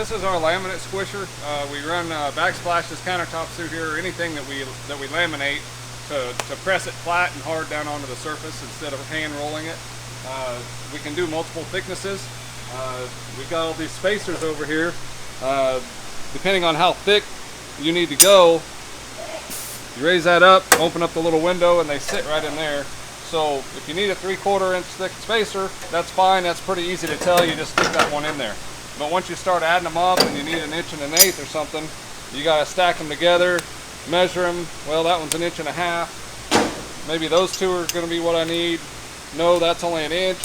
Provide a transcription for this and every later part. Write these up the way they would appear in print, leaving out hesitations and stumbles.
this is our laminate squisher. We run backsplashes, countertops through here, or anything that we laminate to press it flat and hard down onto the surface instead of hand rolling it. We can do multiple thicknesses. We've got all these spacers over here. Depending on how thick you need to go, you raise that up, open up the little window, and they sit right in there. So if you need a 3/4 inch thick spacer, that's fine. That's pretty easy to tell. You just stick that one in there. But once you start adding them up and you need 1 1/8 or something, you got to stack them together, measure them. Well, that one's 1.5 inches. Maybe those two are going to be what I need. No, that's only 1 inch.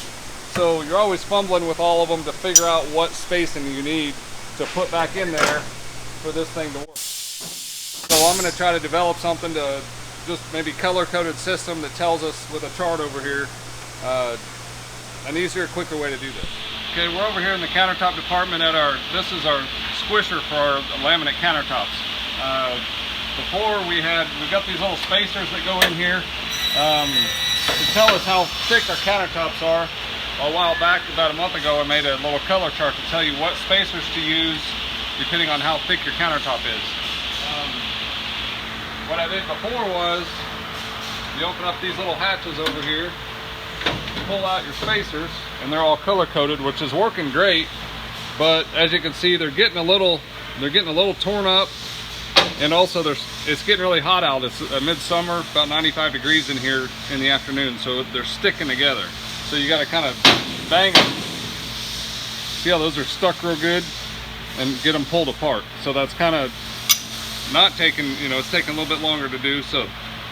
So you're always fumbling with all of them to figure out what spacing you need to put back in there for this thing to work. So I'm going to try to develop something to just maybe color-coded system that tells us with a chart over here an easier, quicker way to do this. Okay, we're over here in the countertop department at this is our squisher for our laminate countertops. Before we've got these little spacers that go in here to tell us how thick our countertops are. A while back, about a month ago, I made a little color chart to tell you what spacers to use depending on how thick your countertop is. What I did before was you open up these little hatches over here, pull out your spacers, and they're all color coded, which is working great. But as you can see, they're getting a little torn up, and also it's getting really hot out. It's midsummer, about 95 degrees in here in the afternoon, so they're sticking together. So you got to kind of bang them. See how those are stuck real good, and get them pulled apart. So that's kind of not taking, it's taking a little bit longer to do. So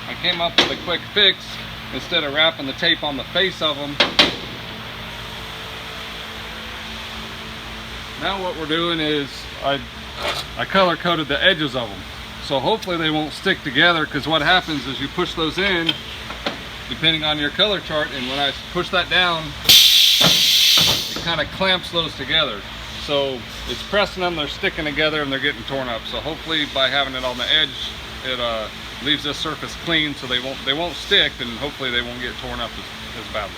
I came up with a quick fix. Instead of wrapping the tape on the face of them, now what we're doing is I color coded the edges of them. So hopefully they won't stick together, because what happens is you push those in, depending on your color chart, and when I push that down, it kind of clamps those together. So it's pressing them, they're sticking together, and they're getting torn up. So hopefully by having it on the edge, it leaves this surface clean, so they won't stick, and hopefully they won't get torn up as badly.